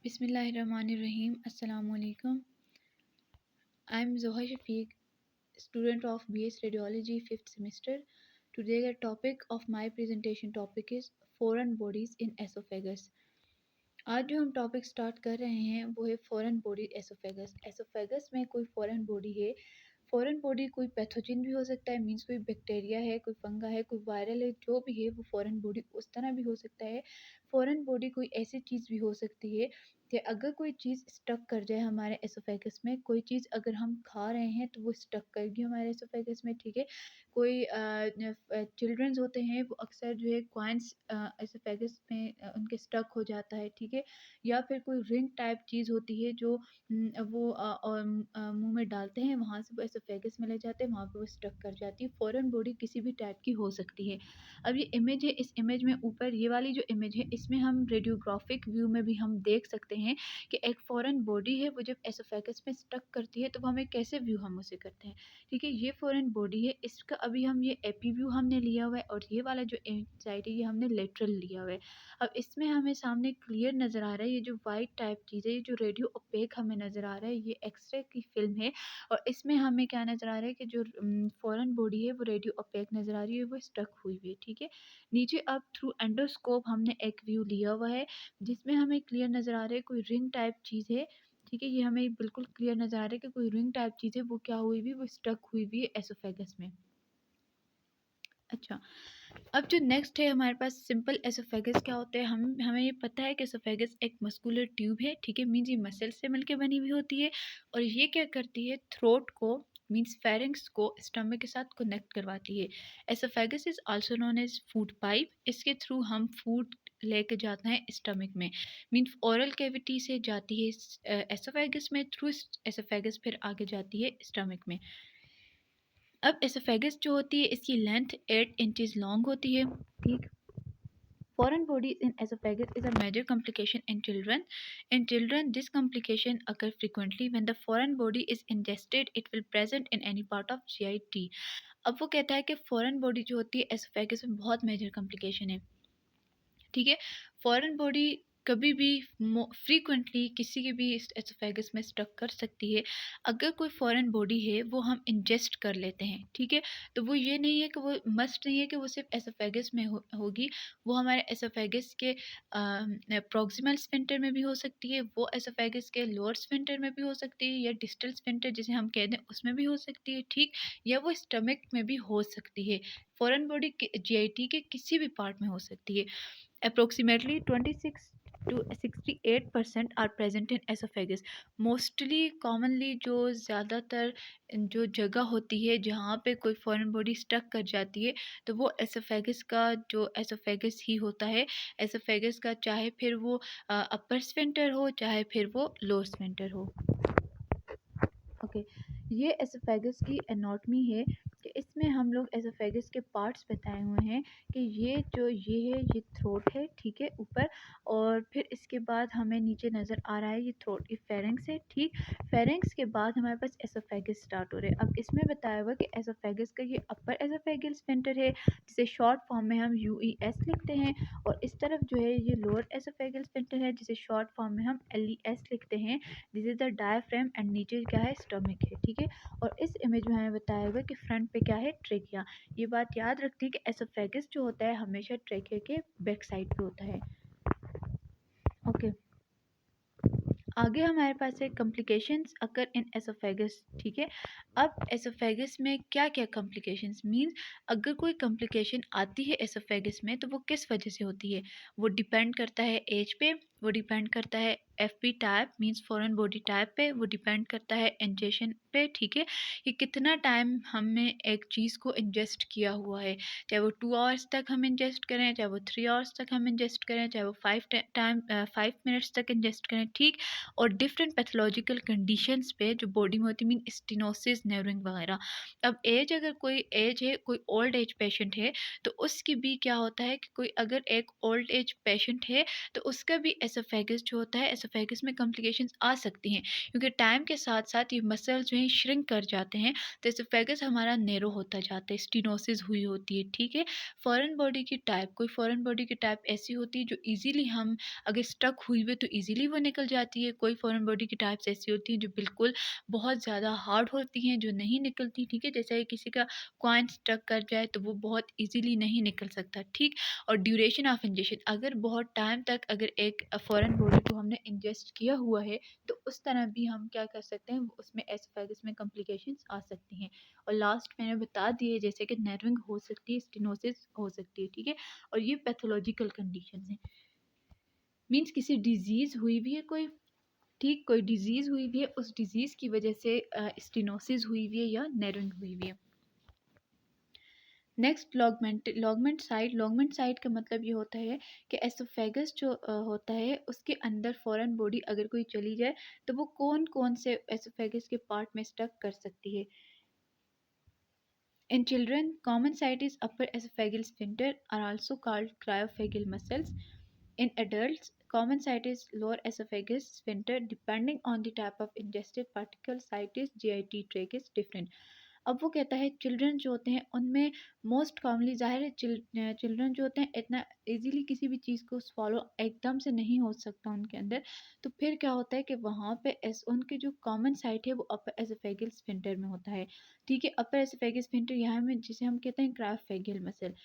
Bismillahirrahmanirrahim. Assalamu alaikum. I am Zoha Shafiq, student of BS Radiology 5th semester. Today the topic of my presentation topic is foreign bodies in esophagus. आज जो हम topic start कर रहे हैं वो है foreign body oesophagus. Oesophagus में कोई फॉरेन बॉडी है। फॉरेन बॉडी कोई पैथोजन भी हो सकता है, मीन्स कोई बैक्टीरिया है, कोई फंगा है, कोई वायरल है, जो भी है वो फॉरेन बॉडी उस तरह भी हो सकता है। फॉरेन बॉडी कोई ऐसी चीज़ भी हो सकती है कि अगर कोई चीज़ स्टक कर जाए हमारे एसोफेगस में, कोई चीज़ अगर हम खा रहे हैं तो वो स्टक करेगी हमारे एसोफेगस में, ठीक है। कोई चिल्ड्रंस होते हैं वो अक्सर जो है कॉइन्स एसोफेगस में उनके स्टक हो जाता है, ठीक है। या फिर कोई रिंग टाइप चीज़ होती है जो वो मुँह में डालते हैं, वहाँ से वो एसोफेगस में ले जाते हैं, वहाँ पे वो स्टक कर जाती है। फॉरेन बॉडी किसी भी टाइप की हो सकती है। अब ये इमेज है, इस इमेज में ऊपर ये वाली जो इमेज है इसमें हम रेडियोग्राफिक व्यू में भी हम देख सकते हैं कि एक फॉरेन बॉडी है, वो जब एसोफेगस में स्टक करती है तो वो हमें कैसे व्यू हम उसे करते हैं, ठीक है। ये फॉरेन बॉडी है, इसका अभी हम ये एपी व्यू हमने लिया हुआ है और ये वाला जो साइड है ये हमने लेटरल लिया हुआ है। अब इसमें हमें सामने क्लियर नज़र आ रहा है, ये जो वाइट टाइप चीज़ है, ये जो रेडियो ओपेक हमें नज़र आ रहा है, ये एक्सरे की फ़िल्म है। और इसमें हमें क्या नज़र आ रहा है कि जो फॉरेन बॉडी है वो रेडियो ओपेक नज़र आ रही है, वो स्टक हुई हुई है, ठीक है। नीचे अब थ्रू एंडोस्कोप हमने एक व्यू लिया हुआ है जिसमें हमें क्लियर नज़र आ रहा है कोई रिंग टाइप चीज़ है, ठीक है। ये हमें बिल्कुल क्लियर नज़र आ रहा है कि कोई रिंग टाइप चीज़ है, वो क्या हुई हुई, वो स्टक हुई हुई है एसोफेगस में। अच्छा, अब जो नेक्स्ट है हमारे पास सिंपल एसोफेगस क्या होता है। हमें ये पता है कि एसोफेगस एक मस्कुलर ट्यूब है, ठीक है, मीन्स ये मसल से मिलकर बनी हुई होती है और ये क्या करती है, थ्रोट को मीन्स फेरिंग्स को स्टमक के साथ कनेक्ट करवाती है। Oesophagus is also known as food pipe, इसके थ्रू हम फूड लेके जाते हैं स्टमक में, मीन्स ओरल कैविटी से जाती है एसोफेगस में, थ्रू एसोफेगस फिर आगे जाती है स्टमक में। अब एसोफेगस जो होती है इसकी लेंथ 8 इंचेस लॉन्ग होती है, ठीक। Foreign bodies in esophagus is a major complication in children. In children, this complication occurs frequently when the foreign body is ingested. It will present in any part of GIT. अब वो कहता है कि foreign body जो होती है oesophagus में बहुत मेजर कॉम्प्लिकेशन है, ठीक है। फॉरेन बॉडी कभी भी फ्रीक्वेंटली किसी के भी एसोफेगस में स्टक कर सकती है। अगर कोई फॉरेन बॉडी है वो हम इंजेस्ट कर लेते हैं, ठीक है, तो वो ये नहीं है कि वो मस्ट नहीं है कि वो सिर्फ एसोफेगस में होगी, वो हमारे एसोफेगस के प्रॉक्सिमल स्फिंक्टर में भी हो सकती है, वो एसोफेगस के लोअर स्फिंक्टर में भी हो सकती है, या डिस्टल स्फिंक्टर जिसे हम कहते हैं उसमें भी हो सकती है, ठीक, या वो स्टमक में भी हो सकती है। फॉरेन बॉडी जीआईटी के किसी भी पार्ट में हो सकती है। Approximately 26 to 68% are present in esophagus. Mostly commonly जो ज़्यादातर जो जगह होती है जहाँ पे कोई फॉरेन बॉडी स्टक कर जाती है तो वो एसोफेगस का जो एसोफेगस ही होता है। एसोफेगस का चाहे फिर वो अपर स्फिंक्टर हो चाहे फिर वो लोअर स्फिंक्टर हो। ओके, ये एसोफेगस की एनाटॉमी है कि इसमें हम लोग एसोफेगस के पार्ट्स बताए हुए हैं कि ये है ये थ्रोट है, ठीक है, ऊपर, और फिर इसके बाद हमें नीचे नज़र आ रहा है ये थ्रोट, ये फेरेंक्स है, ठीक। फेरेंक्स के बाद हमारे पास एसोफेगस स्टार्ट हो रहे हैं। अब इसमें बताया हुआ कि एसोफेगस का ये अपर एसोफेगल स्फिंक्टर है जिसे शॉर्ट फॉर्म में हम यूईएस लिखते हैं, और इस तरफ जो है ये लोअर एसोफेगल स्फिंक्टर है जिसे शॉर्ट फॉर्म में हम एलईएस लिखते हैं। This is the diaphragm and नीचे क्या है, स्टमक है, ठीक है। और इस इमेज में हमें बताया हुआ कि फ्रंट पे क्या है, ट्रेकिया। ये बात याद रखती है कि एसोफेगस जो होता है हमेशा ट्रेकिया के बैक साइड पे होता है। ओके, आगे हमारे पास है कॉम्प्लिकेशंस अकर इन एसोफेगस, ठीक है। अब एसोफेगस में क्या क्या कॉम्प्लिकेशंस मीन्स, अगर कोई कॉम्प्लिकेशन आती है एसोफेगस में तो वो किस वजह से होती है, वो डिपेंड करता है एज पे, वो डिपेंड करता है FP type means foreign body type पे, वो डिपेंड करता है इंजेशन पे, ठीक है, कि कितना टाइम हमने एक चीज़ को इंजेस्ट किया हुआ है, चाहे वो 2 आवर्स तक हम इंजेस्ट करें, चाहे वो 3 आवर्स तक हम इंजेस्ट करें, चाहे वो 5 मिनट्स तक इंजेस्ट करें, ठीक। और डिफरेंट पैथोलॉजिकल कंडीशंस पे जो बॉडी में होती है मीन स्टेनोसिस, नेवरिंग वगैरह। अब एज, अगर कोई एज है, कोई ओल्ड एज पेशेंट है तो उसकी भी क्या होता है कि कोई अगर एक ओल्ड एज पेशेंट है तो उसका भी एसोफेगस जो होता है, एसोफेगस में कॉम्प्लिकेशंस आ सकती हैं क्योंकि टाइम के साथ साथ ये मसल्स जो हैं श्रिंक कर जाते हैं, तो एसोफेगस हमारा नैरो होता जाता है, स्टेनोसिस हुई होती है, ठीक है। फॉरेन बॉडी की टाइप, कोई फॉरेन बॉडी की टाइप ऐसी होती है जो ईजिली हम अगर स्टक हुई हुई तो ईजिली वो निकल जाती है, कोई फॉरेन बॉडी की टाइप्स ऐसी होती हैं जो बिल्कुल बहुत ज़्यादा हार्ड होती हैं, जो नहीं निकलती, ठीक है। जैसे किसी का कॉइन स्टक कर जाए तो वो बहुत ईजिली नहीं निकल सकता, ठीक। और ड्यूरेशन ऑफ इंजेक्शन, अगर बहुत टाइम तक अगर एक फॉरेन बॉडी को हमने इंजेस्ट किया हुआ है तो उस तरह भी हम क्या कर सकते हैं, उसमें एसोफेगस में कॉम्प्लिकेशंस आ सकती हैं। और लास्ट मैंने बता दिए जैसे कि नर्विंग हो सकती है, स्टेनोसिस हो सकती है, ठीक है। और ये पैथोलॉजिकल कंडीशन है, मीन्स किसी डिजीज़ हुई भी है कोई, ठीक, कोई डिजीज़ हुई भी है, उस डिजीज़ की वजह से स्टेनोसिस हुई हुई है या नर्विंग हुई हुई है। नेक्स्ट लॉगमेंट साइट का मतलब ये होता है कि एसोफेगस जो होता है उसके अंदर फॉरेन बॉडी अगर कोई चली जाए तो वो कौन कौन से एसोफेगस के पार्ट में स्टक कर सकती है। In children, common site is upper esophageal sphincter are also called cryophageal muscles. In adults, common site is lower esophagus sphincter. Depending on the type of ingested particle, site is GIT tract is different. अब वो कहता है children जो होते हैं उनमें most commonly ज़ाहिर है चिल्ड्रन जो होते हैं इतना इजीली किसी भी चीज़ को swallow एकदम से नहीं हो सकता उनके अंदर, तो फिर क्या होता है कि वहाँ पे उनके जो कॉमन साइट है वो अपर एसोफेगल स्फिंक्टर में होता है, ठीक है। अपर एसोफेगल स्फिंक्टर यहाँ में जिसे हम कहते हैं क्रायोफेगल मसल,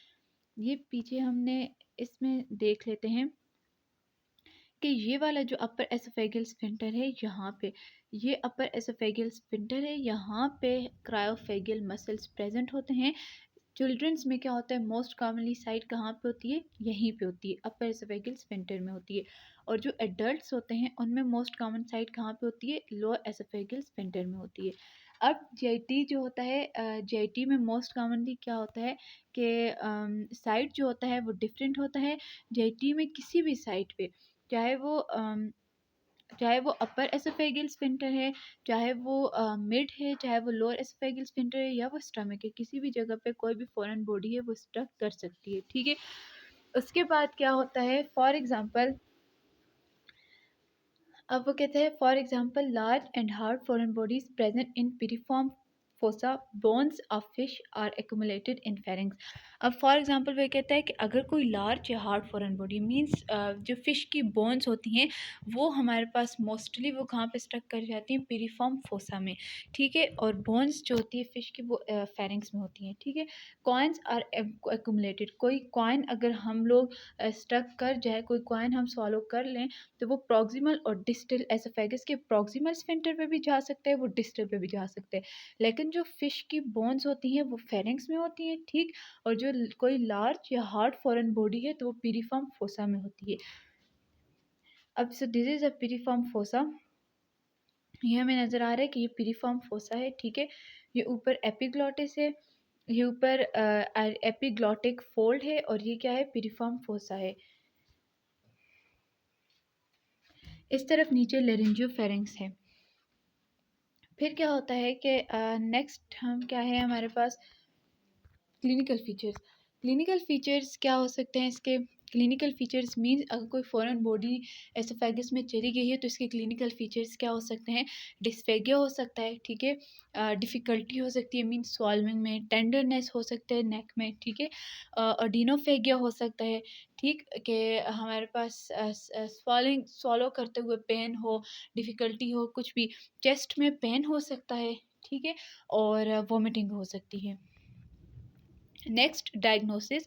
ये पीछे हमने इसमें देख लेते हैं कि ये वाला जो अपर एसोफेगल स्फिंक्टर है यहाँ पे, ये अपर एसोफेगल स्फिंक्टर है, यहाँ पे क्रायोफेगल मसल्स प्रेजेंट होते हैं। चिल्ड्रंस में क्या होता है, मोस्ट कॉमनली साइट कहाँ पे होती है, यहीं पे होती है, अपर एसोफेगल स्फिंक्टर में होती है। और जो एडल्ट्स होते हैं उनमें मोस्ट कॉमन साइट कहाँ पे होती है, लोअर एसोफेगल स्फिंक्टर में होती है। अब जीआईटी जो होता है, जीआईटी में मोस्ट कॉमनली क्या होता है कि साइट जो होता है वो डिफरेंट होता है। जीआईटी में किसी भी साइट पे, चाहे वो चाहे वो अपर एसोफेगल स्फिंक्टर है, चाहे वो मिड है, चाहे वो लोअर एसोफेगल स्फिंक्टर है या वो स्टमक है, किसी भी जगह पे कोई भी फॉरेन बॉडी है वो स्टक कर सकती है, ठीक है। उसके बाद क्या होता है, फॉर एग्जांपल अब वो कहते हैं for example large and hard foreign bodies present in piriform fossa bones of fish are accumulated in pharynx. अब फॉर एग्जांपल वो कहता है कि अगर कोई लार्ज या हार्ड फॉरेन बॉडी मींस जो फिश की बोन्स होती हैं वो हमारे पास मोस्टली वो कहाँ पे स्टक कर जाती हैं, पिरिफॉर्म फोसा में, ठीक है। और बोन्स जो होती है फिश की वो फेरिंग्स में होती हैं, ठीक है। कॉइन्स आर एक्यूमुलेटेड, कोई कॉइन अगर हम लोग स्टक कर जाए, कोई कॉइन हम सॉलो कर लें तो वो प्रॉक्सिमल और डिस्टल एसोफेगस के प्रॉक्सिमल स्फिंक्टर पे भी जा सकता है, वो डिस्टल पे भी जा सकता है। लेकिन जो फिश की बोन्स होती हैं वो फेरिंग्स में होती हैं, ठीक। और जो कोई लार्ज या हार्ड फॉरेन बॉडी है तो वो पीरिफॉर्म फोसा में होती है। अब so this is a piriform fossa, ये हमें नज़र आ रहा है कि ये पीरिफॉर्म फोसा है, ठीक है। ये ऊपर एपिग्लॉटिस है, ये ऊपर एपिग्लॉटिक फोल्ड है, और ये क्या है, पीरिफॉर्म फोसा है। इस तरफ नीचे लेरिंजियोफेरिंक्स है। फिर क्या होता है कि नेक्स्ट हम क्या है हमारे पास, क्लिनिकल फीचर्स। क्लिनिकल फीचर्स क्या हो सकते हैं इसके, क्लिनिकल फीचर्स मीन्स अगर कोई फॉरेन बॉडी एसोफेगस में चली गई है तो इसके क्लिनिकल फीचर्स क्या हो सकते हैं, डिस्फेगिया हो सकता है, ठीक है। डिफ़िकल्टी हो सकती है मीन्स स्वॉल्विंग में, टेंडरनेस हो सकता है नेक में, ठीक है। अडीनोफेगिया हो सकता है, ठीक, कि हमारे पास स्वॉलिंग स्वॉलो करते हुए पेन हो, डिफ़िकल्टी हो, कुछ भी, चेस्ट में पेन हो सकता है, ठीक है। और वॉमिटिंग हो सकती है। Next diagnosis.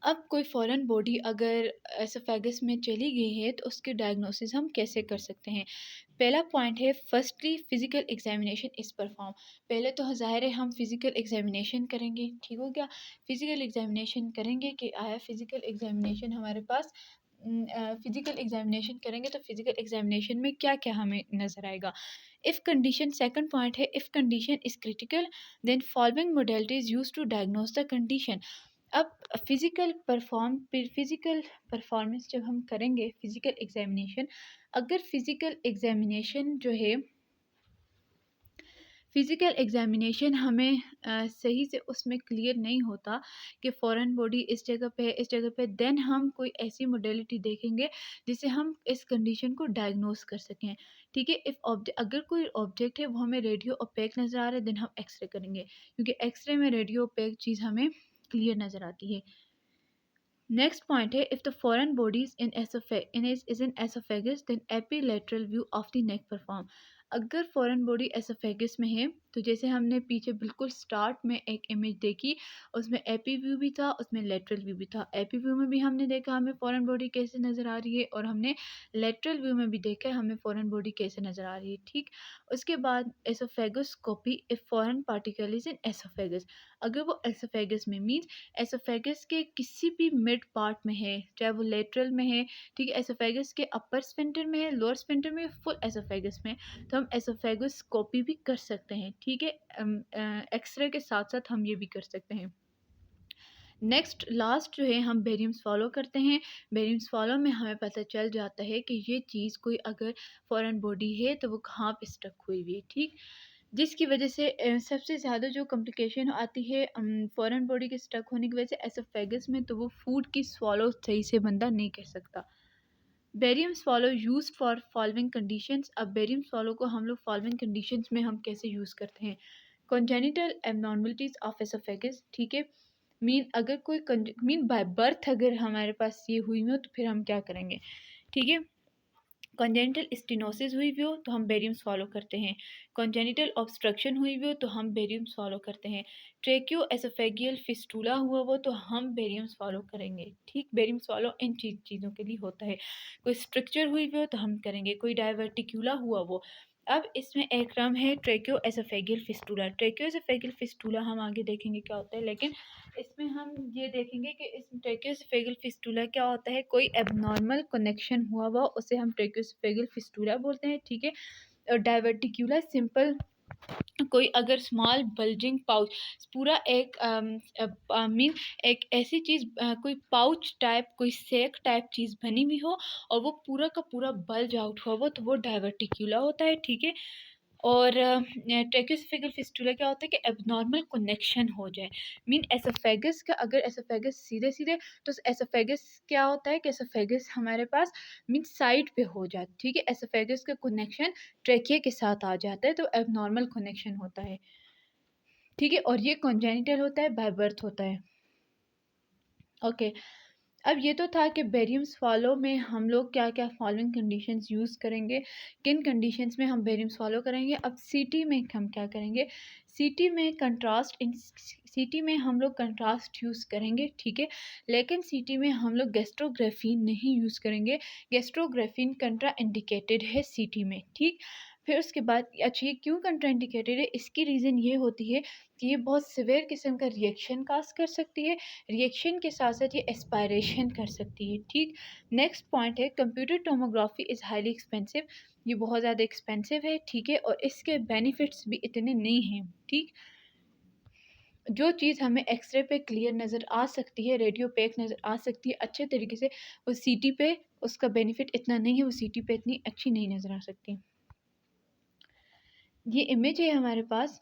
अब कोई फॉरेन बॉडी अगर एसोफेगस में चली गई है तो उसके डायग्नोसिस हम कैसे कर सकते हैं। पहला पॉइंट है, firstly physical examination is perform. पहले तो ज़ाहिर है हम फिजिकल एग्जामिनेशन करेंगे, ठीक हो गया। फिजिकल एग्जामिनेशन करेंगे कि आया फिजिकल एग्जामिनेशन हमारे पास, फिजिकल एग्जामिनेशन करेंगे तो फिजिकल एग्जामिनेशन में क्या क्या हमें नज़र आएगा। इफ़ कंडीशन, सेकंड पॉइंट है, if condition is critical then following modalities use to diagnose the condition. अब फिजिकल परफॉर्मेंस जब हम करेंगे फिजिकल एग्जामिनेशन, अगर फिजिकल एग्जामिनेशन जो है फिज़िकल एग्ज़ामिनेशन हमें सही से उसमें क्लियर नहीं होता कि फ़ॉरेन बॉडी इस जगह पे है, इस जगह पे, देन हम कोई ऐसी मोडेलिटी देखेंगे जिससे हम इस कंडीशन को डायग्नोज़ कर सकें, ठीक है? इफ़ अगर कोई ऑब्जेक्ट है वो हमें रेडियो ओपेक नज़र आ रहा है, देन हम एक्स-रे करेंगे, क्योंकि एक्स-रे में रेडियो ओपेक चीज़ हमें क्लियर नज़र आती है। नेक्स्ट पॉइंट है, if the foreign bodies is in oesophagus then AP lateral view of the neck perform. अगर फॉरेन बॉडी एसोफेगस में है तो जैसे हमने पीछे बिल्कुल स्टार्ट में एक इमेज देखी, उसमें एपी व्यू भी था, उसमें लेटरल व्यू भी था। एपी व्यू में भी हमने देखा हमें फॉरेन बॉडी कैसे नज़र आ रही है, और हमने लेटरल व्यू में भी देखा है हमें फॉरेन बॉडी कैसे नज़र आ रही है, ठीक। उसके बाद oesophagoscopy, if foreign particle is in oesophagus. अगर वो एसोफेगस में मीन्स एसोफेगस के किसी भी मिड पार्ट में है, चाहे वो लेटरल में है, ठीक है, एसोफेगस के अपर स्फिंक्टर में है, लोअर स्फिंक्टर में, फुल एसोफेगस में, तो हम एसोफेगोस्कोपी भी कर सकते हैं, ठीक है। एक्सरे के साथ साथ हम ये भी कर सकते हैं। नेक्स्ट लास्ट जो है हम बेरियम्स फॉलो करते हैं। बेरियम्स फॉलो में हमें पता चल जाता है कि ये चीज़ कोई अगर फॉरेन बॉडी है तो वो कहाँ पे स्टक हुई हुई है, ठीक। जिसकी वजह से सबसे ज़्यादा जो कॉम्प्लिकेशन आती है फॉरेन बॉडी के स्टक होने की वजह से एसोफेगस में, तो वो फूड की स्वॉलो सही से बंदा नहीं कर सकता। Barium swallow used for following conditions. अब बेरियम स्वॉलो को हम लोग फॉलोइंग कंडीशंस में हम कैसे यूज़ करते हैं। कॉन्जेनिटल एबनॉर्मलिटीज़ ऑफ एसोफेगस, ठीक है। अगर कोई मीन बाय बर्थ अगर हमारे पास ये हुई हो तो फिर हम क्या करेंगे, ठीक है। कॉन्जेनिटल स्टेनोसिस हुई भी हो तो हम बेरियम्स फॉलो करते हैं। कॉन्जेनिटल ऑब्स्ट्रक्शन हुई भी हो तो हम बेरियम्स फॉलो करते हैं। ट्रेक्यो एसोफेगियल फिस्टूला हुआ वो तो हम बेरियम्स फॉलो करेंगे, ठीक। बेरियम्स फॉलो इन चीज़ों के लिए होता है। कोई स्ट्रक्चर हुई भी हो तो हम करेंगे। कोई डायवर्टिक्यूला हुआ वो। अब इसमें एक टर्म है ट्रेक्यो एसोफेगियल फिस्टूला। ट्रेक्यो एसोफेगियल फिस्टूला हम आगे देखेंगे क्या होता है, लेकिन इसमें हम ये देखेंगे कि इस ट्रेकियोस्फेगल फिस्टूला क्या होता है। कोई एबनॉर्मल कनेक्शन हुआ हुआ उसे हम ट्रेकियोस्फेगल फिस्टूला बोलते हैं, ठीक है। और डायवर्टिक्यूला सिंपल कोई अगर स्मॉल बल्जिंग पाउच, पूरा एक मीन एक ऐसी चीज़, कोई पाउच टाइप, कोई सेक टाइप चीज़ बनी हुई हो और वो पूरा का पूरा बल्ज आउट हुआ वो, तो वो डायवर्टिक्यूला होता है, ठीक है। और ट्रेकियोस्फेगल फिस्टूला क्या होता है कि एबनॉर्मल कनेक्शन हो जाए, मीन एसोफेगस का, अगर एसोफेगस सीधे सीधे, तो एसोफेगस क्या होता है कि एसोफेगस हमारे पास मीन साइड पे हो जाए, ठीक है। एसोफेगस का कनेक्शन ट्रेकिया के साथ आ जाता है तो एबनॉर्मल कनेक्शन होता है, ठीक है। और ये कॉन्जेनिटल होता है, बाय बर्थ होता है, ओके। अब ये तो था कि बेरियम्स फॉलो में हम लोग क्या क्या फॉलोइंग कंडीशंस यूज़ करेंगे, किन कंडीशंस में हम बेरियम्स फॉलो करेंगे। अब सीटी में हम क्या करेंगे, सीटी में कंट्रास्ट, इन सीटी में हम लोग कंट्रास्ट यूज़ करेंगे, ठीक है। लेकिन सीटी में हम लोग गेस्ट्रोग्राफिन नहीं यूज़ करेंगे। गेस्ट्रोग्राफिन कंट्रा इंडिकेटेड है सीटी में, ठीक। फिर उसके बाद अच्छा ये क्यों कंट्रा इंडिकेटेड है, इसकी रीज़न ये होती है कि ये बहुत सिवियर किस्म का रिएक्शन काज कर सकती है। रिएक्शन के साथ साथ ये एस्पायरेशन कर सकती है, ठीक। नेक्स्ट पॉइंट है, computer tomography is highly expensive. ये बहुत ज़्यादा एक्सपेंसिव है, ठीक है, और इसके बेनिफिट्स भी इतने नहीं हैं, ठीक। जो चीज़ हमें एक्सरे पे क्लियर नज़र आ सकती है, रेडियो पैक नज़र आ सकती है अच्छे तरीके से, वो सीटी पे उसका बेनिफिट इतना नहीं है, वो सीटी पे इतनी अच्छी नहीं नज़र आ सकती। ये इमेज है हमारे पास।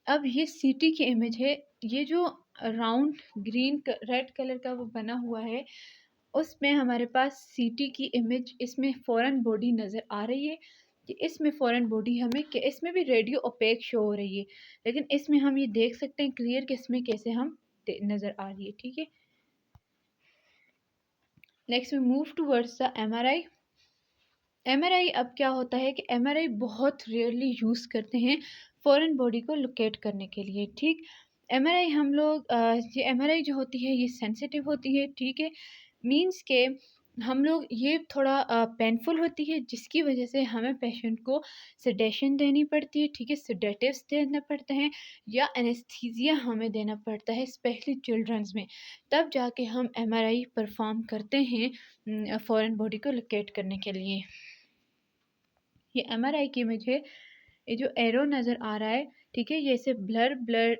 अब ये सीटी की इमेज है। ये जो राउंड ग्रीन रेड कलर का वो बना हुआ है, उसमें हमारे पास सीटी की इमेज, इसमें फॉरेन बॉडी नज़र आ रही है कि इसमें फॉरेन बॉडी हमें कि इसमें भी रेडियो ओपेक शो हो रही है, लेकिन इसमें हम ये देख सकते हैं क्लियर कि इसमें कैसे हम नज़र आ रही है, ठीक है। Next we move towards the MRI. MRI अब क्या होता है कि एमआरआई बहुत रेयरली यूज़ करते हैं फॉरेन बॉडी को लोकेट करने के लिए, ठीक। एमआरआई हम लोग ये एमआरआई जो होती है ये सेंसिटिव होती है, ठीक है। मींस के हम लोग ये थोड़ा पेनफुल होती है, जिसकी वजह से हमें पेशेंट को सेडेशन देनी पड़ती है, ठीक है, सेडेटिव्स देना पड़ते हैं या एनेस्थीसिया हमें देना पड़ता है, स्पेशली चिल्ड्रंस में। तब जाके हम एमआरआई परफॉर्म करते हैं फॉरेन बॉडी को लोकेट करने के लिए। ये एमआरआई की इमेज है। ये जो एरो नज़र आ रहा है, ठीक है, ये ऐसे ब्लर ब्लर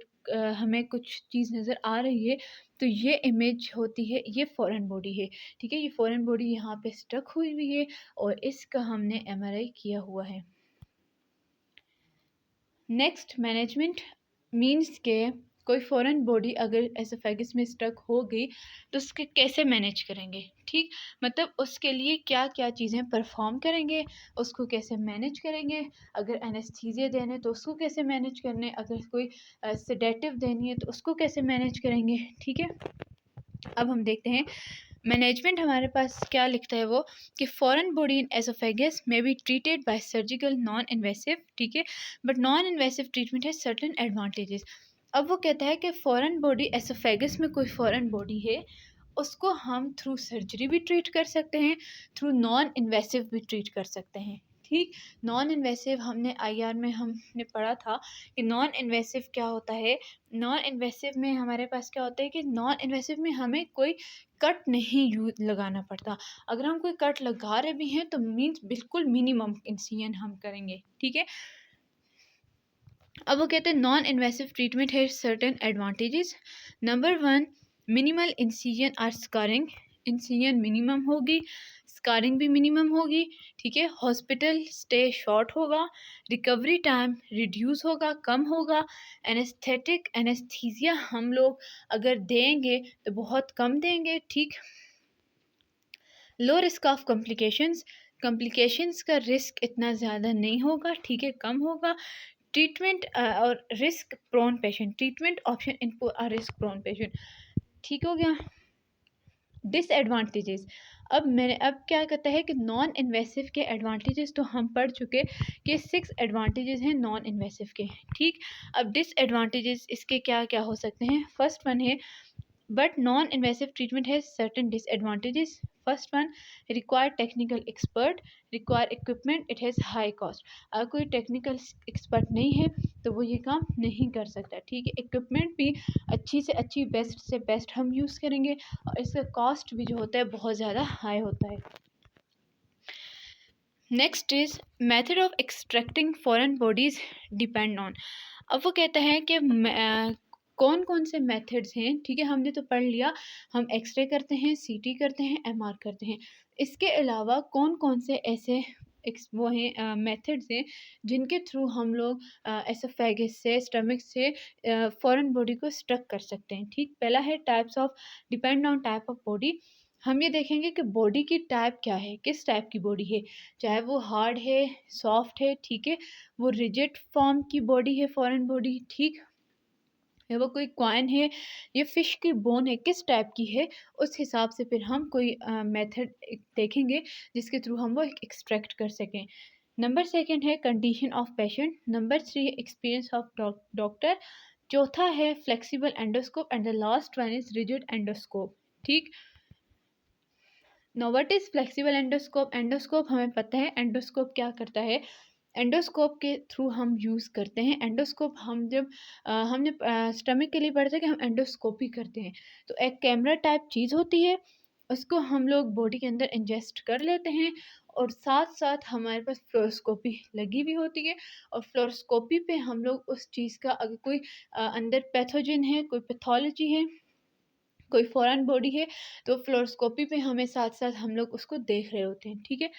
हमें कुछ चीज़ नज़र आ रही है, तो ये इमेज होती है, ये फॉरेन बॉडी है, ठीक है। ये फॉरेन बॉडी यहाँ पे स्टक हुई हुई है और इसका हमने एमआरआई किया हुआ है। नेक्स्ट मैनेजमेंट मीन्स के कोई फॉरेन बॉडी अगर एसोफेगस में स्टक हो गई तो उसके कैसे मैनेज करेंगे, ठीक, मतलब उसके लिए क्या क्या चीज़ें परफॉर्म करेंगे, उसको कैसे मैनेज करेंगे, अगर एनेस्थीसिया देने तो उसको कैसे मैनेज करने, अगर कोई सेडेटिव देनी है तो उसको कैसे मैनेज करेंगे, ठीक है। अब हम देखते हैं मैनेजमेंट हमारे पास क्या लिखता है वो, कि फॉरेन बॉडी इन एसोफेगस में be treated by surgical non invasive, ठीक है, बट नॉन इन्वेसिव ट्रीटमेंट है सर्टेन एडवांटेजेस। अब वो कहता है कि फॉरेन बॉडी एसोफेगस में कोई फॉरेन बॉडी है उसको हम थ्रू सर्जरी भी ट्रीट कर सकते हैं, थ्रू नॉन इन्वेसिव भी ट्रीट कर सकते हैं, ठीक। नॉन इन्वेसिव हमने आईआर में हमने पढ़ा था कि नॉन इन्वेसिव क्या होता है। नॉन इन्वेसिव में हमारे पास क्या होता है कि नॉन इन्वेसिव में हमें कोई कट नहीं यूज लगाना पड़ता। अगर हम कोई कट लगा रहे भी हैं तो मीन्स बिल्कुल मिनिमम इंसिजन हम करेंगे, ठीक है। अब वो कहते हैं नॉन इन्वेसिव ट्रीटमेंट है certain advantages. Number 1, minimal incision or scarring, incision minimum होगी, स्कारिंग भी मिनिमम होगी, ठीक है। हॉस्पिटल स्टे शॉर्ट होगा, रिकवरी टाइम रिड्यूस होगा, कम होगा। एनेस्थेटिक एनेस्थीसिया हम लोग अगर देंगे तो बहुत कम देंगे, ठीक। Low risk of complications, complications का रिस्क इतना ज़्यादा नहीं होगा, ठीक है, कम होगा। ट्रीटमेंट और risk prone patient, treatment option in risk prone patient, ठीक हो गया। डिसएडवांटेजेस, अब क्या कहता है कि नॉन इन्वेसिव के एडवांटेजेस तो हम पढ़ चुके कि 6 एडवांटेजेस हैं नॉन इन्वेसिव के, ठीक। अब डिसएडवांटेजेस इसके क्या क्या हो सकते हैं। फर्स्ट वन है but non-invasive treatment has certain disadvantages. First one, require technical expert, require equipment, it has high cost. अगर कोई टेक्निकल एक्सपर्ट नहीं है तो वो ये काम नहीं कर सकता, ठीक है। इक्विपमेंट भी अच्छी से अच्छी बेस्ट से बेस्ट हम यूज़ करेंगे और इसका कॉस्ट भी जो होता है बहुत ज़्यादा हाई होता है। Next is method of extracting foreign bodies depend on. अब वो कहता है कि कौन कौन से मेथड्स हैं, ठीक है, हमने तो पढ़ लिया, हम एक्सरे करते हैं, सीटी करते हैं, एमआर करते हैं। इसके अलावा कौन कौन से ऐसे वो हैं मेथड्स हैं जिनके थ्रू हम लोग एसोफेगस से स्टमक से फॉरेन बॉडी को स्ट्रक कर सकते हैं, ठीक। पहला है types of, depend on type of body. हम ये देखेंगे कि बॉडी की टाइप क्या है, किस टाइप की बॉडी है, चाहे वो हार्ड है, सॉफ्ट है, ठीक है, वो रिजिड फॉर्म की बॉडी है फॉरेन बॉडी, ठीक, या वो कोई कॉइन है, ये फिश की बोन है, किस टाइप की है, उस हिसाब से फिर हम कोई मेथड देखेंगे जिसके थ्रू हम वो एक्सट्रैक्ट कर सकें। नंबर सेकंड है कंडीशन ऑफ पेशेंट। नंबर 3 है एक्सपीरियंस ऑफ डॉक्टर। चौथा है flexible endoscope and the last one is rigid endoscope, ठीक। No what is flexible endoscope. Endoscope हमें पता है एंडोस्कोप क्या करता है। एंडोस्कोप के थ्रू हम यूज़ करते हैं, एंडोस्कोप हम जब हमने स्टमक के लिए पढ़ते हैं कि हम एंडोस्कोपी करते हैं, तो एक कैमरा टाइप चीज़ होती है, उसको हम लोग बॉडी के अंदर इंजेस्ट कर लेते हैं और साथ साथ हमारे पास फ्लोरोस्कोपी लगी भी होती है और फ्लोरोस्कोपी पे हम लोग उस चीज़ का अगर कोई अंदर पैथोजन है, कोई पैथोलॉजी है, कोई फॉरेन बॉडी है, तो फ्लोरोस्कोपी पे हमें साथ साथ हम लोग उसको देख रहे होते हैं, ठीक है।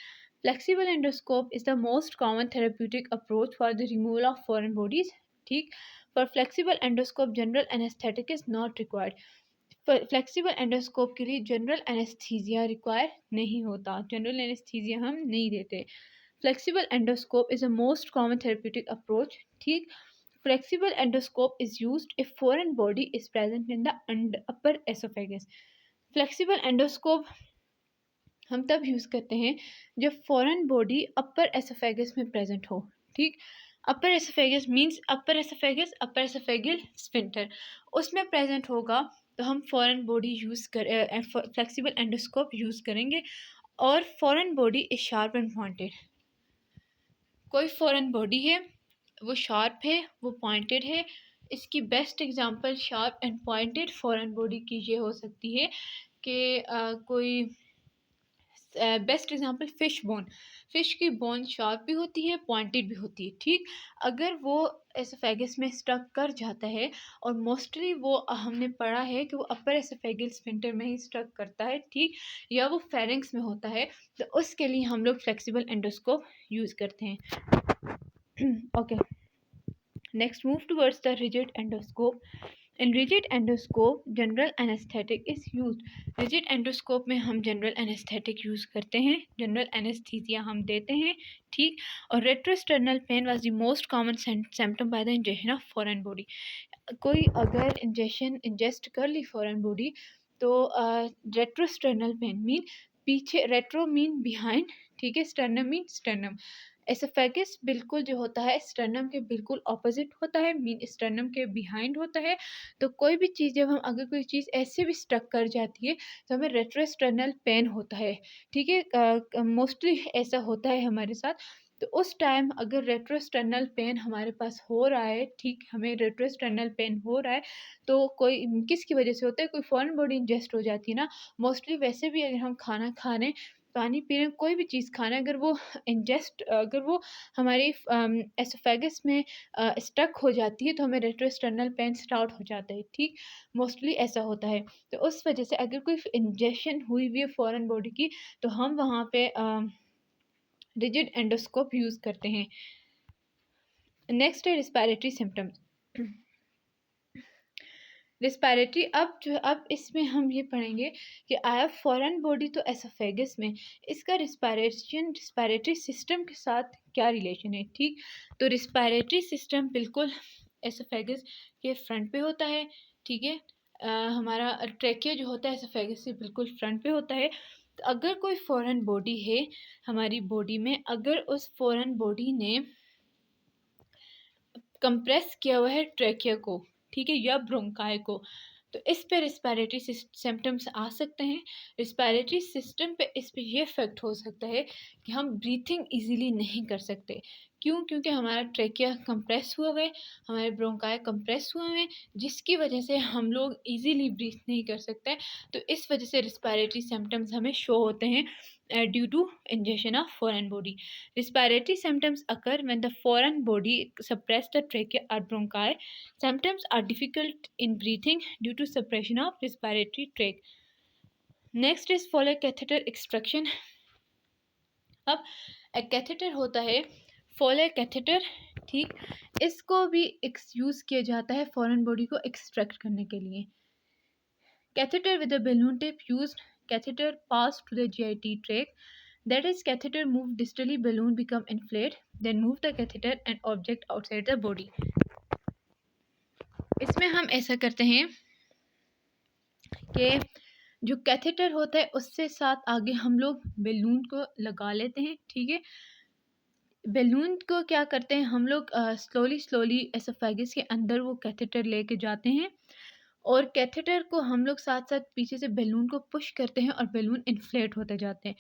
Flexible endoscope is the most common therapeutic approach for the removal of foreign bodies, ठीक। For flexible endoscope general anaesthetic is not required. Flexible endoscope के लिए जनरल एनेस्थीसिया रिक्वायर नहीं होता, जनरल एनेस्थीसिया हम नहीं देते। Flexible endoscope is the most common therapeutic approach, ठीक। Flexible endoscope is used if foreign body is present in the upper esophagus. Flexible endoscope हम तब यूज़ करते हैं जब फॉरेन बॉडी अपर एसोफेगस में प्रेजेंट हो, ठीक। अपर एसोफेगस मींस अपर oesophagus, अपर oesophageal sphincter, उसमें प्रेजेंट होगा तो हम फॉरेन बॉडी यूज़ कर फ्लेक्सिबल एंडोस्कोप यूज़ करेंगे। और foreign body is sharp and pointed. कोई फॉरेन बॉडी है वो शार्प है, वो पॉइंटेड है। इसकी best example sharp and pointed foreign body की ये हो सकती है कि कोई best example fish bone. Fish की बोन शार्प भी होती है, पॉइंटेड भी होती है, ठीक। अगर वो एसोफेगस में स्टक कर जाता है और मोस्टली वो हमने पढ़ा है कि वो अपर एसोफेगल स्फिंक्टर में ही स्टक करता है, ठीक, या वो फेरिंक्स में होता है, तो उसके लिए हम लोग फ्लेक्सिबल एंडोस्कोप यूज़ करते हैं। Okay Next, move towards the rigid endoscope. In rigid endoscope, general anesthetic is used. Rigid endoscope में हम general anesthetic use करते हैं, general anesthesia हम देते हैं, ठीक. और retrosternal pain was the most common symptom by the ingestion of foreign body. कोई अगर इंजेक्शन इंजेस्ट कर ली फॉरेन बॉडी तो रेट्रोस्टर्नल पेन मीन पीछे, रेट्रो मीन बिहाइंड, ठीक है, स्टर्नम मीन स्टर्नम. एसोफेगस बिल्कुल जो होता है स्टर्नम के बिल्कुल ऑपोजिट होता है, मीन स्टर्नम के बिहाइंड होता है. तो कोई भी चीज़ जब हम अगर कोई चीज़ ऐसे भी स्टक कर जाती है तो हमें रेट्रोस्टर्नल पेन होता है, ठीक है. मोस्टली ऐसा होता है हमारे साथ. तो उस टाइम अगर रेट्रोस्टर्नल पेन हमारे पास हो रहा है, ठीक, हमें रेट्रोस्टर्नल पेन हो रहा है तो कोई किसकी वजह से होता है, कोई फॉरेन बॉडी इंजेस्ट हो जाती है ना. मोस्टली वैसे भी अगर हम खाना खा रहे हैं, पानी पी रहे हैं, कोई भी चीज़ खाना है, अगर वो इंजेस्ट, अगर वो हमारी एसोफेगस में स्टक हो जाती है तो हमें रेट्रोस्टर्नल पेन स्टार्ट हो जाता है, ठीक. मोस्टली ऐसा होता है. तो उस वजह से अगर कोई इंजेक्शन हुई हुई है फॉरेन बॉडी की तो हम वहाँ पे रिजिड एंडोस्कोप यूज़ करते हैं. नेक्स्ट है रिस्पायरेटरी सिम्टम्स. रिस्पायरेटरी, अब इसमें हम ये पढ़ेंगे कि आया फॉरेन बॉडी तो एसोफेगस में, इसका रिस्पायरेटरी सिस्टम के साथ क्या रिलेशन है, ठीक. तो रिस्पायरेटरी सिस्टम बिल्कुल एसोफेगस के फ्रंट पे होता है, ठीक है. हमारा ट्रेकिया जो होता है एसोफेगस से बिल्कुल फ्रंट पे होता है. तो अगर कोई फॉरेन बॉडी है हमारी बॉडी में, अगर उस फॉरेन बॉडी ने कंप्रेस किया हुआ है ट्रेकिया को, ठीक है, या ब्रोंकाई को, तो इस पे रिस्पायरेटरी सिम्टम्स आ सकते हैं. रिस्पायरेटरी सिस्टम पे इस पे ये इफेक्ट हो सकता है कि हम ब्रीथिंग इजीली नहीं कर सकते. क्यों? क्योंकि हमारा ट्रेकिया कंप्रेस हुआ है, हमारे ब्रोंकाई कंप्रेस हुए हैं, जिसकी वजह से हम लोग इजीली ब्रीथ नहीं कर सकते. तो इस वजह से रिस्पायरेटरी सिम्टम्स हमें शो होते हैं due to ingestion of foreign body. Respiratory symptoms occur when the foreign body suppress the trachea or bronchi. Symptoms are difficult in breathing due to suppression of respiratory tract. Next is follow catheter extraction. अब एक catheter होता है follow catheter, ठीक, इसको भी use किया जाता है फॉरेन बॉडी को एक्सट्रैक्ट करने के लिए. Catheter with a balloon tip used. Catheter passed to the GIT tract. That is, catheter move distally, balloon become inflated, then move the catheter and object outside the body. इसमें हम ऐसा करते हैं कि जो कैथेटर होता है उससे साथ आगे हम लोग बैलून को लगा लेते हैं, ठीक है. बैलून को क्या करते हैं हम लोग स्लोली एसोफेगस के अंदर वो कैथेटर लेके जाते हैं और कैथेटर को हम लोग साथ साथ पीछे से बैलून को पुश करते हैं और बैलून इन्फ्लेट होते जाते हैं.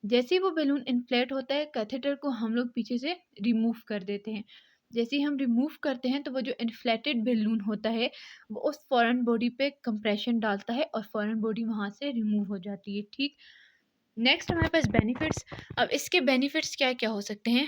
जैसे ही वो बैलून इन्फ्लेट होता है कैथेटर को हम लोग पीछे से रिमूव कर देते हैं. जैसे ही हम रिमूव करते हैं तो वो जो इन्फ्लेटेड बैलून होता है वो उस फॉरेन बॉडी पे कंप्रेशन डालता है और फॉरेन बॉडी वहाँ से रिमूव हो जाती है, ठीक. नेक्स्ट हमारे पास बेनिफिट्स. अब इसके बेनिफिट्स क्या क्या हो सकते हैं.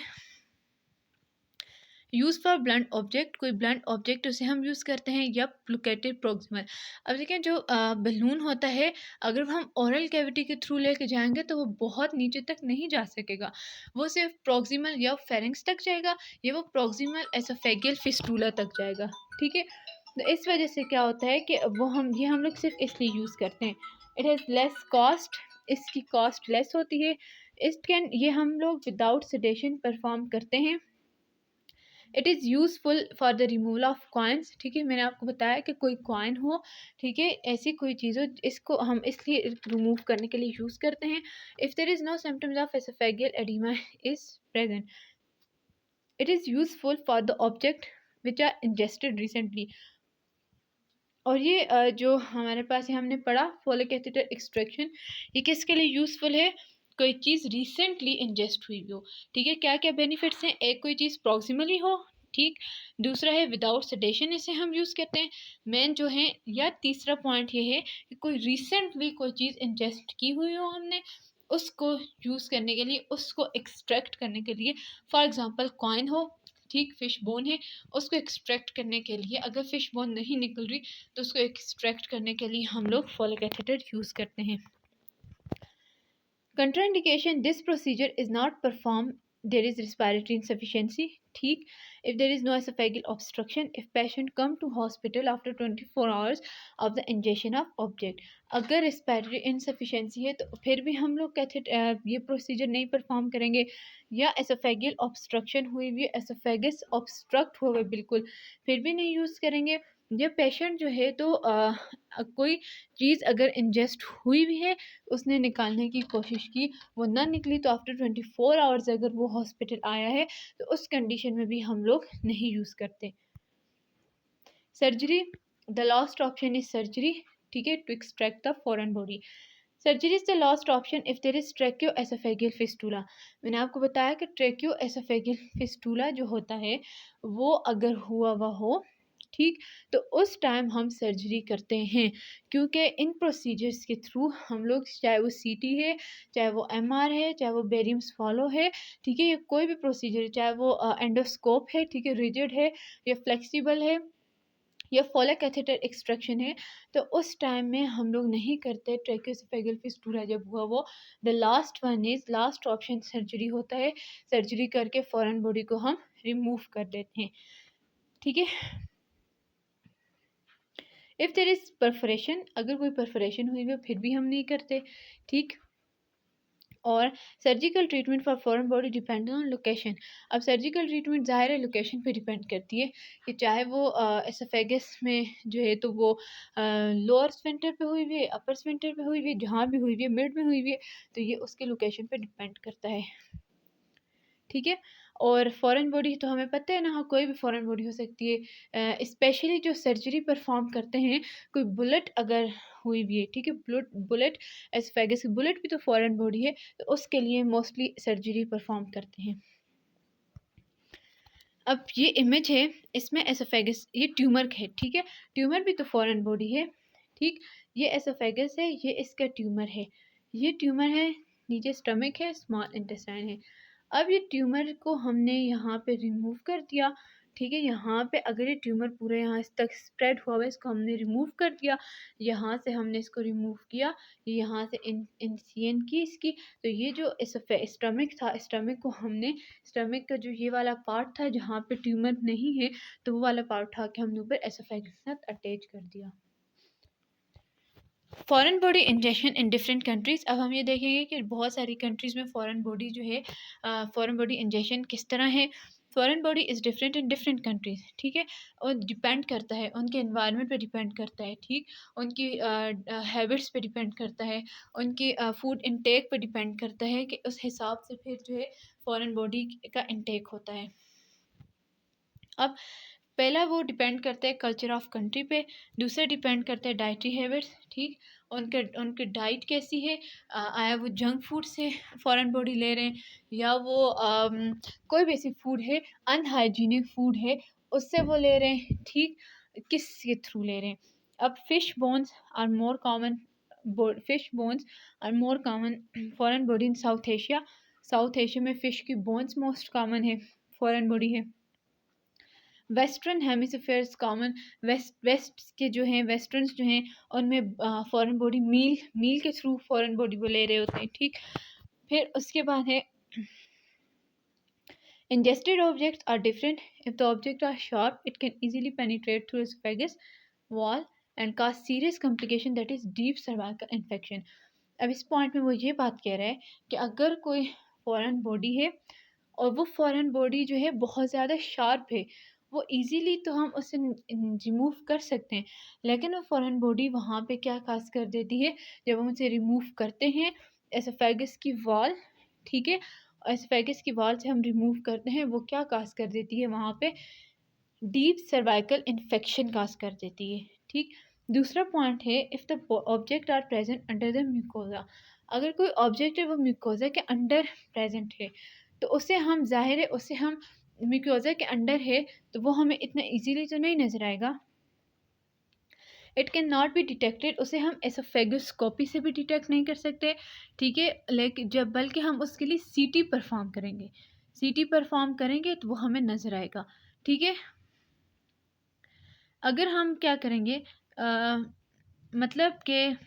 यूज़ फॉर ब्लंट ऑब्जेक्ट, कोई ब्लंट ऑब्जेक्ट उसे हम यूज़ करते हैं, या प्लुकेटेड प्रोक्सिमल. अब देखिए जो बलून होता है अगर हम ओरल कैविटी के थ्रू लेके जाएंगे तो वो बहुत नीचे तक नहीं जा सकेगा, वो सिर्फ प्रोक्सिमल या फेरिंग्स तक जाएगा या वो प्रोक्सिमल एसोफेगियल फिस्टूला तक जाएगा, ठीक है. तो इस वजह से क्या होता है कि वो हम लोग सिर्फ इसलिए यूज़ करते हैं. इट हैज़ लेस कॉस्ट, इसकी कॉस्ट लेस होती है. ये हम लोग विदाउट सेडेशन परफॉर्म करते हैं. It is useful for the removal of coins, ठीक है. मैंने आपको बताया कि कोई कॉइन हो, ठीक है, ऐसी कोई चीज़ हो, इसको हम इसलिए रिमूव करने के लिए यूज़ करते हैं. If there is no symptoms of oesophageal oedema is present, it is useful for the object which are ingested recently. और ये जो हमारे पास है हमने पढ़ा फॉलो कैथेटर एक्सट्रैक्शन, ये किसके लिए यूज़फुल है, कोई चीज़ रिसेंटली इंजेस्ट हुई हो, ठीक है. क्या क्या बेनिफिट्स हैं, एक कोई चीज़ प्रॉक्सिमली हो, ठीक. दूसरा है विदाउट सेडेशन इसे हम यूज़ करते हैं मेन जो है, या तीसरा पॉइंट ये है कि कोई रिसेंटली कोई चीज़ इंजेस्ट की हुई हो हमने, उसको यूज़ करने के लिए, उसको एक्सट्रैक्ट करने के लिए. फॉर एग्ज़ाम्पल कॉइन हो, ठीक, फिश बोन है, उसको एक्सट्रैक्ट करने के लिए, अगर फिश बोन नहीं निकल रही तो उसको एक्सट्रैक्ट करने के लिए हम लोग फॉलो कैथेटर यूज़ करते हैं. Contraindication, this procedure is not performed there is respiratory insufficiency, ठीक. If there is no esophageal obstruction, if patient come to hospital after 24 hours of the ingestion of object, अगर respiratory insufficiency है तो फिर भी हम लोग ये प्रोसीजर नहीं परफॉर्म करेंगे, या esophageal obstruction हुई हुई, esophagus obstruct हो गए बिल्कुल, फिर भी नहीं यूज़ करेंगे. जब पेशेंट जो है तो कोई चीज़ अगर इंजेस्ट हुई भी है, उसने निकालने की कोशिश की, वो ना निकली, तो आफ्टर 24 आवर्स अगर वो हॉस्पिटल आया है तो उस कंडीशन में भी हम लोग नहीं यूज़ करते. Surgery, the last option is surgery, ठीक है, to extract the foreign body. Surgery is the last option if there is tracheo oesophageal fistula. मैंने आपको बताया कि ट्रैक्यो एसोफेगियल फिस्टूला जो होता है वो अगर हुआ हुआ हो, ठीक, तो उस टाइम हम सर्जरी करते हैं, क्योंकि इन प्रोसीजर्स के थ्रू हम लोग, चाहे वो सीटी है, चाहे वो एमआर है, चाहे वो बेरियम स्वॉलो है, ठीक है, या कोई भी प्रोसीजर है, चाहे वो एंडोस्कोप है, ठीक है, रिजिड है या फ्लेक्सिबल है, या फॉलो कैथेटर एक्सट्रैक्शन है, तो उस टाइम में हम लोग नहीं करते ट्रैकियोएसोफेगल फिस्टूला जब हुआ वो. The last one is, last option surgery होता है. सर्जरी करके फॉरेन बॉडी को हम रिमूव कर देते हैं, ठीक है. इफ़ देयर इज़ परफोरेशन, अगर कोई परफोरेशन हुई है फिर भी हम नहीं करते, ठीक. और surgical treatment for foreign body depend on location. अब सर्जिकल ट्रीटमेंट ज़ाहिर है लोकेशन पे डिपेंड करती है, कि चाहे वो एसोफेगस में जो है तो वो लोअर स्फिंक्टर पे हुई हुई है, अपर स्फिंक्टर पे हुई हुई है, जहाँ भी हुई हुई है, मिड में हुई हुई है, तो ये उसके लोकेशन पे डिपेंड करता है, ठीक है. और फॉरेन बॉडी तो हमें पता है ना, हाँ, कोई भी फॉरेन बॉडी हो सकती है, स्पेशली जो सर्जरी परफॉर्म करते हैं, कोई बुलेट अगर हुई भी है, ठीक है, बुलेट एसफेगस की बुलेट भी तो फॉरेन बॉडी है, तो उसके लिए मोस्टली सर्जरी परफॉर्म करते हैं. अब ये इमेज है, इसमें एसोफेगस, ये ट्यूमर है, ठीक है, ट्यूमर भी तो फॉरेन बॉडी है, ठीक. ये एसोफेगस है, ये इसका ट्यूमर है, ये ट्यूमर है, नीचे स्टमक है, स्मॉल इंटेस्टाइन है. अब ये ट्यूमर को हमने यहाँ पे रिमूव कर दिया, ठीक है, यहाँ पे अगर ये ट्यूमर पूरे यहाँ तक स्प्रेड हुआ हुआ है, इसको हमने रिमूव कर दिया, यहाँ से हमने इसको रिमूव किया, यहाँ से इंसिजन की इसकी, तो ये जो स्टमक था, स्टमक को हमने, स्टमक का जो ये वाला पार्ट था जहाँ पे ट्यूमर नहीं है, तो वो वाला पार्ट उठा के हमने ऊपर एसोफेगस के साथ अटैच कर दिया. Foreign body injection in different countries. अब हम ये देखेंगे कि बहुत सारी कंट्रीज़ में फॉरेन बॉडी जो है, फॉरेन बॉडी इंजेक्शन किस तरह है. Foreign body is different in different countries, ठीक है, और डिपेंड करता है उनके इन्वायरमेंट पे डिपेंड करता है, ठीक, उनकी हैबिट्स पे डिपेंड करता है, उनकी फूड इनटेक पे डिपेंड करता है, कि उस हिसाब से फिर जो है फॉरेन बॉडी का इनटेक होता है. अब पहला वो डिपेंड करता है कल्चर ऑफ कंट्री पे, दूसरा डिपेंड करता है डाइटरी हैबिट्स, ठीक, उनके उनकी डाइट कैसी है, आया वो जंक फूड से फॉरेन बॉडी ले रहे हैं, या वो कोई भी ऐसी फूड है, अनहाइजीनिक फूड है, उससे वो ले रहे हैं, ठीक, किस के थ्रू ले रहे हैं. अब fish bones are more common, fish bones are more common foreign body in South Asia. South Asia में फ़िश की बोन्स मोस्ट कॉमन है, फॉरेन बॉडी है. वेस्टर्न हेमिस्फेयर्स कॉमन, वेस्ट के जो हैं, वेस्टर्न्स जो हैं, उनमें फॉरेन बॉडी मील के थ्रू फॉरेन बॉडी को ले रहे होते हैं, ठीक. फिर उसके बाद है ingested objects are different. If the objects are sharp, it can easily penetrate through esophagus wall and cause serious complication, that is deep cervical infection. अब इस पॉइंट में वो ये बात कह रहा है कि अगर कोई फॉरेन बॉडी है और वो फॉरेन बॉडी जो है बहुत ज़्यादा शार्प है, वो इजीली तो हम उसे रिमूव कर सकते हैं, लेकिन वो फॉरेन बॉडी वहाँ पे क्या काज कर देती है, जब हम उसे रिमूव करते हैं एसोफेगस की वॉल, ठीक है, एसोफेगस की वॉल से हम रिमूव करते हैं, वो क्या काज कर देती है, वहाँ पे डीप सर्वाइकल इन्फेक्शन काज कर देती है, ठीक. दूसरा पॉइंट है, if the object are present under the mucosa, अगर कोई ऑब्जेक्ट है वो म्यूकोजा के अंडर प्रेजेंट है, तो उसे हम, जाहिर है उसे हम, म्यूकोजा के अंडर है तो वो हमें इतना इजीली तो नहीं नज़र आएगा. It can not be detected, उसे हम एसोफेगोस्कोपी से भी डिटेक्ट नहीं कर सकते, ठीक है, लेकिन जब बल्कि हम उसके लिए सीटी परफॉर्म करेंगे, सीटी परफॉर्म करेंगे तो वो हमें नज़र आएगा, ठीक है. अगर हम क्या करेंगे, मतलब कि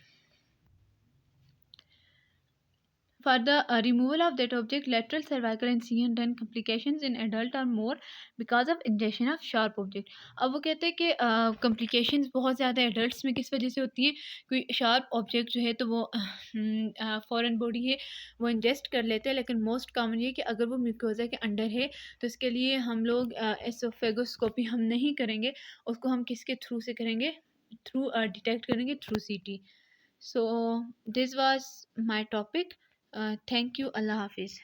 For the removal of that object, lateral cervical and CN10 complications in adult are more because of ingestion of sharp object. अब वो कहते हैं कि complications बहुत ज़्यादा adults में किस वजह से होती हैं, कोई sharp object जो है तो वो foreign body है वो ingest कर लेते हैं, लेकिन most common ये है कि अगर वो mucosa के अंदर है तो इसके लिए हम लोग एसोफेगोस्कोपी हम नहीं करेंगे, उसको हम किसके थ्रू से करेंगे, थ्रू डिटेक्ट करेंगे through CT. So this was my topic. Thank you. Allah Hafiz.